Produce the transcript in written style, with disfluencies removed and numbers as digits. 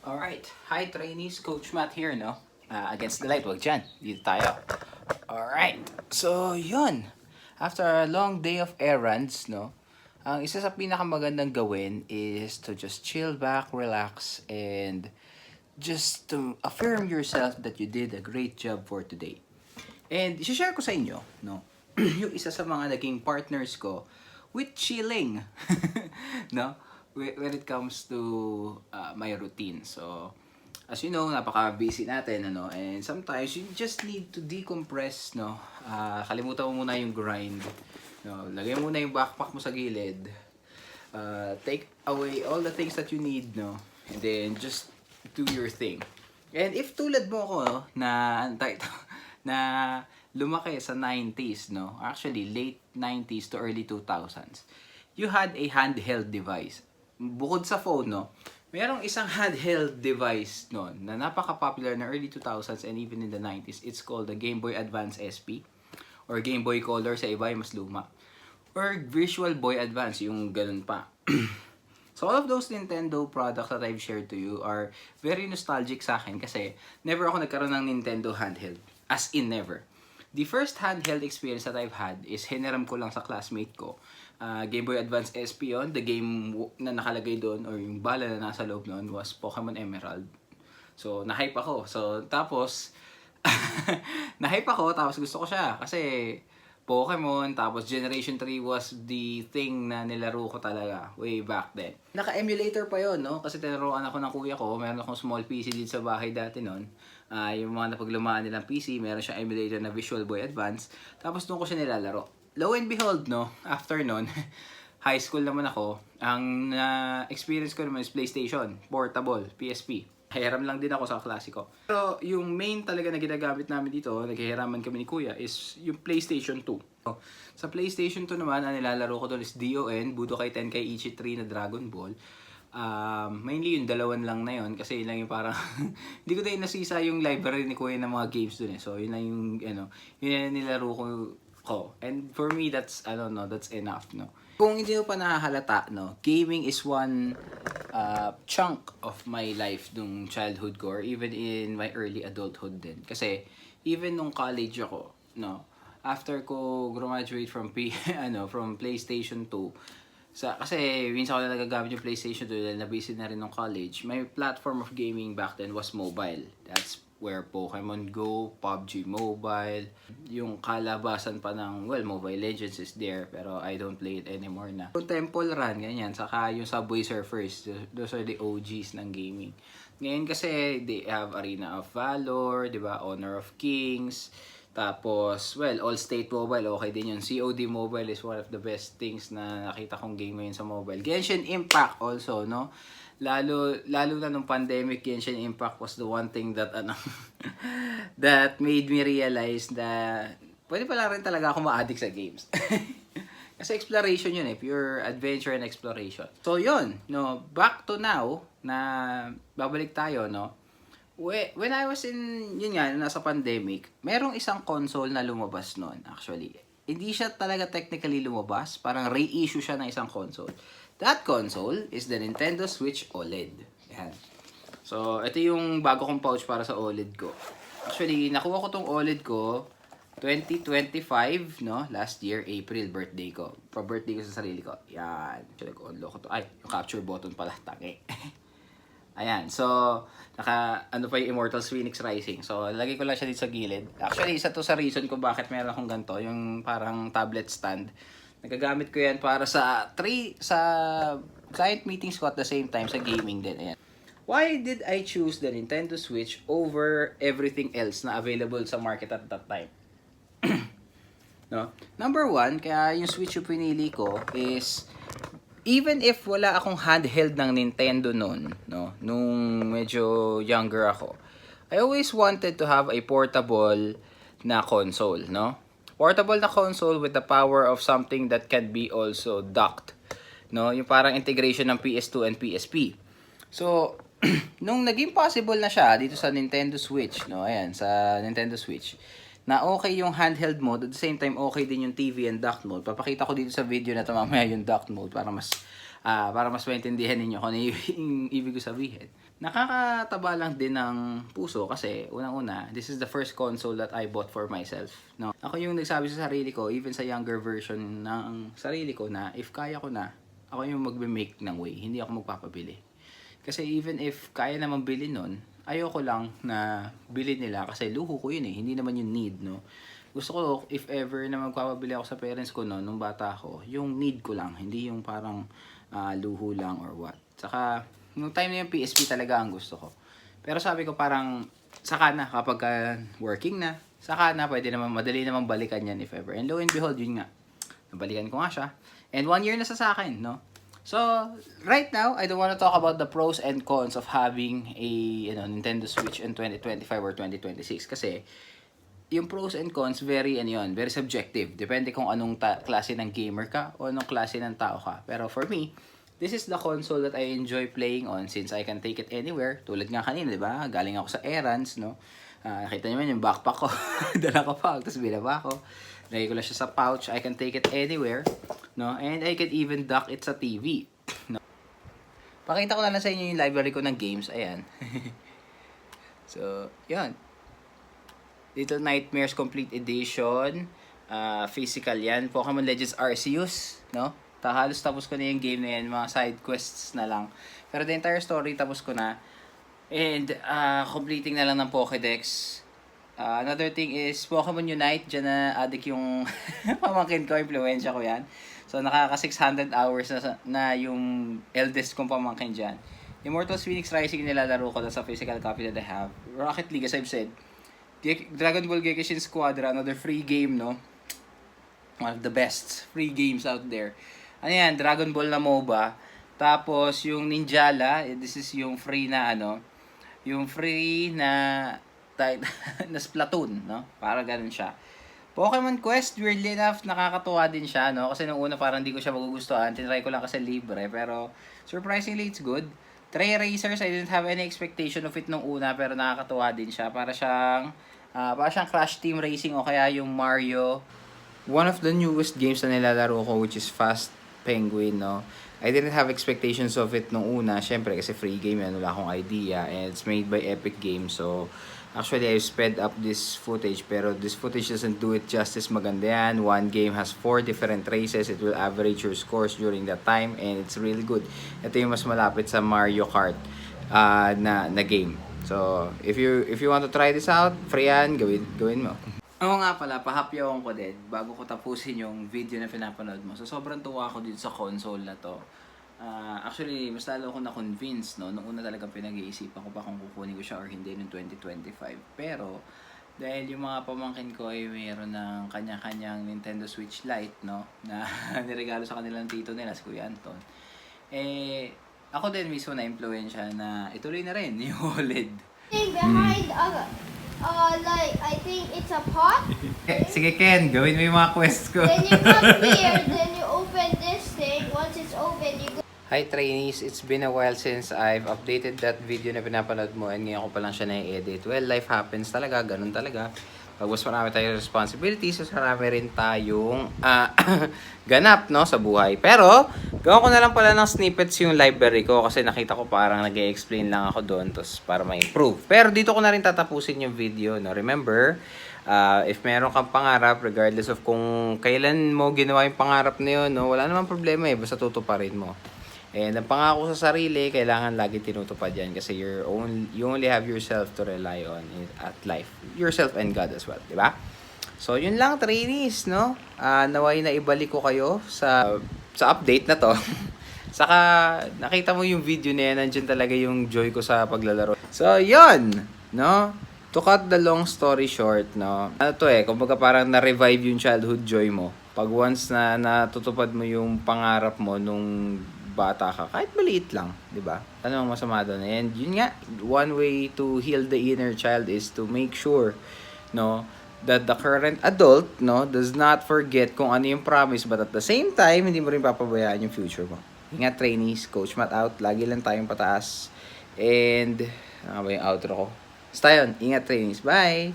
Alright, hi trainees, Coach Matt here, no? Against the light, wag dyan. Dito tayo. Alright, so yun. After a long day of errands, no? Ang isa sa pinakamagandang gawin is to just chill back, relax, and just to affirm yourself that you did a great job for today. And i-share ko sa inyo, no? Yung isa sa mga naging partners ko with chilling. No? When it comes to my routine. So, as you know, napaka-busy natin, ano, and sometimes you just need to decompress, no? Kalimutan mo muna yung grind. No? Lagay mo muna yung backpack mo sa gilid. Take away all the things that you need, no? And then just do your thing. And if tulad mo ako, no, na lumaki sa 90s, no? Actually, late 90s to early 2000s. You had a handheld device. Bukod sa phone, no? Merong isang handheld device noon na napaka-popular na early 2000s and even in the 90s. It's called the Game Boy Advance SP or Game Boy Color sa iba, yung mas luma. Or Visual Boy Advance, yung ganun pa. So all of those Nintendo products that I've shared to you are very nostalgic sa akin kasi never ako nagkaroon ng Nintendo handheld. As in never. The first handheld experience that I've had is hiniram ko lang sa classmate ko. Game Boy Advance SP yun. The game na nakalagay doon or yung bala na nasa loob noon was Pokemon Emerald. So, na-hype ako. So, tapos, na-hype ako tapos gusto ko siya. Kasi, Pokemon, tapos Generation 3 was the thing na nilaro ko talaga way back then. Naka-emulator pa yon, no? Kasi tinuruan ako ng kuya ko. Meron akong small PC dito sa bahay dati noon. Yung mga napaglumaan nilang PC, meron siyang emulator na Visual Boy Advance. Tapos doon ko siya nilalaro. Lo and behold, no, after nun, high school naman ako, ang experience ko naman is PlayStation, portable, PSP. Hiram lang din ako sa klase ko. Pero yung main talaga na ginagamit namin dito, naghihiraman kami ni Kuya, is yung PlayStation 2. Sa PlayStation 2 naman, ang nilalaro ko doon is DON, Budokai Tenkaichi Ichi 3 na Dragon Ball. Mainly yung dalawan lang na yun kasi yun lang yung parang hindi ko din nasisa yung library ni Kuya ng mga games doon eh. So yun lang yung yun yung nilaro ko. And for me, that's, I don't know, that's enough, no? Kung hindi mo pa nahahalata, no, gaming is one chunk of my life nung childhood ko or even in my early adulthood din. Kasi, even nung college ako, no, after ko graduate from from PlayStation 2, kasi minsan ko na nagagamit yung PlayStation 2 dahil na-busy na rin ng college, my platform of gaming back then was mobile. That's where Pokemon Go, PUBG Mobile, yung kalabasan pa ng, Mobile Legends is there, pero I don't play it anymore na. Yung Temple Run, ganyan, saka yung Subway Surfers, those are the OGs ng gaming. Ngayon kasi, they have Arena of Valor, di ba, Honor of Kings, tapos, All State Mobile, okay din yun. COD Mobile is one of the best things na nakita kong game ngayon sa mobile. Genshin Impact also, no? Lalo na nung pandemic, Genshin Impact was the one thing that that made me realize na pwede pala rin talaga ako ma-addict sa games. Kasi exploration yun eh, pure adventure and exploration. So yun, no, back to now na babalik tayo, no. When I was yun nga, nasa pandemic, merong isang console na lumabas noon actually. Hindi siya talaga technically lumabas, parang reissue siya ng isang console. That console is the Nintendo Switch OLED. Yan. So, ito yung bago kong pouch para sa OLED ko. Actually, nakuha ko tong OLED ko 2025, no? Last year, April, birthday ko. Pa-birthday ko sa sarili ko. Yan. Nag-unlock ko to. Ay, yung capture button pala. Tangi. Ayan. So, ano pa yung Immortals Phoenix Rising. So, lagay ko lang siya dito sa gilid. Actually, isa to sa reason kung bakit meron akong ganito. Yung parang tablet stand. Nagagamit ko yan para sa client meetings ko at the same time sa gaming din. Ayan. Why did I choose the Nintendo Switch over everything else na available sa market at that time? No? Number one, kaya yung Switch yung pinili ko is even if wala akong handheld ng Nintendo noon, no, nung medyo younger ako, I always wanted to have a portable na console, no? Portable na console with the power of something that can be also docked. No? Yung parang integration ng PS2 and PSP. So, nung naging possible na siya dito sa Nintendo Switch, no? Ayan, sa Nintendo Switch, na okay yung handheld mode, at the same time okay din yung TV and docked mode. Papakita ko dito sa video na ito mamaya yung docked mode para mas para mas maintindihan ninyo kung ano yung ibig ko sabihin. Nakakataba lang din ng puso kasi unang-una, this is the first console that I bought for myself. No? Ako yung nagsabi sa sarili ko, even sa younger version ng sarili ko na if kaya ko na, ako yung magbe-make ng way, hindi ako magpapabili. Kasi even if kaya naman bilhin nun, ayoko lang na bilhin nila kasi luho ko yun eh, hindi naman yung need, no? Gusto ko, if ever na magpapabili ako sa parents ko noon, nung bata ako, yung need ko lang, hindi yung parang luho lang or what. Saka, nung time na yung PSP talaga ang gusto ko. Pero sabi ko parang, saka na, kapag working na, saka na, pwede naman, madali naman balikan yan if ever. And lo and behold, yun nga, nabalikan ko nga siya. And 1 year na sa akin, no? So, right now, I don't want to talk about the pros and cons of having a Nintendo Switch in 2025 or 2026 kasi yung pros and cons very very subjective. Depende kung anong klase ng gamer ka o anong klase ng tao ka. Pero for me, this is the console that I enjoy playing on since I can take it anywhere. Tulad nga kanina, 'di ba? Galing ako sa errands, no? Nakita niyo man yung backpack ko. Dala ko pa, tapos binaba ko. Lagay ko lang siya sa pouch. I can take it anywhere, no? And I can even dock it sa TV. No? Pakita ko na lang sa inyo yung library ko ng games. Ayan. So, 'yun. Little Nightmares Complete Edition. Physical yan. Pokemon Legends Arceus. No? Halos tapos ko na yung game na yan. Mga side quests na lang. Pero the entire story tapos ko na. And completing na lang ng Pokédex. Another thing is Pokemon Unite. Diyan na addict yung pamangkin ko. Impluensya ko yan. So nakaka 600 hours na yung eldest kong pamangkin dyan. Immortals Phoenix Rising nilalaro ko sa physical copy that I have. Rocket League, as I've said. Dragon Ball Gekishin Squadra, another free game, no? One of the best free games out there. Ano yan? Dragon Ball na MOBA. Tapos, yung Ninjala, this is yung free na yung free na na Splatoon, no? Para ganun siya. Pokemon Quest, weirdly enough, nakakatuwa din siya, no? Kasi nung una parang hindi ko siya magugustuhan. Tinry ko lang kasi libre, pero surprisingly, it's good. Tray Racers, I didn't have any expectation of it nung una, pero nakakatuwa din siya. Para siyang Crash Team Racing o kaya yung Mario. One of the newest games na nilalaro ko, which is Fast Penguin, no? I didn't have expectations of it nung una. Syempre, kasi free game yan, wala akong idea. And it's made by Epic Games, so actually, I've sped up this footage, pero this footage doesn't do it justice. Maganda yan. One game has 4 different races. It will average your scores during that time, and it's really good. Ito yung mas malapit sa Mario Kart na game. So, if you want to try this out, free yan, gawin mo. Oo nga pala, pahapyawan ko din bago ko tapusin yung video na pinapanood mo. So, sobrang tuwa ako dito sa console na to. Actually, mas lalo ako na-convince, no? Nung una talagang pinag-iisipan ko pa kung kukunin ko siya or hindi noong 2025. Pero, dahil yung mga pamangkin ko ay mayroon ng kanya-kanyang Nintendo Switch Lite, no? Na niregalo sa kanila ng tito nila, si Kuya Anton. Ako din mismo na-influensya na ituloy na rin yung OLED. Behind like, I think it's a pot. Sige Ken, gawin mo yung mga quest ko. Then you come here, then you open this thing. Once it's open, you go. Hi trainees, it's been a while since I've updated that video na pinapanood mo and ngayon ko pa lang siya na-edit. Well, life happens talaga, ganun talaga. Pag mas marami tayong responsibilities, mas marami rin tayong ganap, no, sa buhay. Pero, gawin ko na lang pala ng snippets yung library ko kasi nakita ko parang nag-e-explain lang ako doon para ma-improve. Pero dito ko na rin tatapusin yung video, no. Remember, if meron kang pangarap, regardless of kung kailan mo ginawa yung pangarap na yun, no, wala namang problema basta tutuparin mo. And ang pangako sa sarili, kailangan lagi tinutupad yan kasi you only have yourself to rely on at life. Yourself and God as well, di ba? So, yun lang, trainees, no? Naway na ibalik ko kayo sa update na to. Saka, nakita mo yung video na yan, nandiyan talaga yung joy ko sa paglalaro. So, yun, no? To cut the long story short, no? Kumbaga parang na-revive yung childhood joy mo. Pag once na natutupad mo yung pangarap mo nung bata ka, kahit maliit lang, di ba? Ano ang masama doon? And yun nga, one way to heal the inner child is to make sure, no, that the current adult, no, does not forget kung ano yung promise, but at the same time, hindi mo rin papabayaan yung future mo. Ingat trainees, Coach Matt out, lagi lang tayong pataas. And, ano ba yung outro ko? Basta yun, ingat trainees, bye!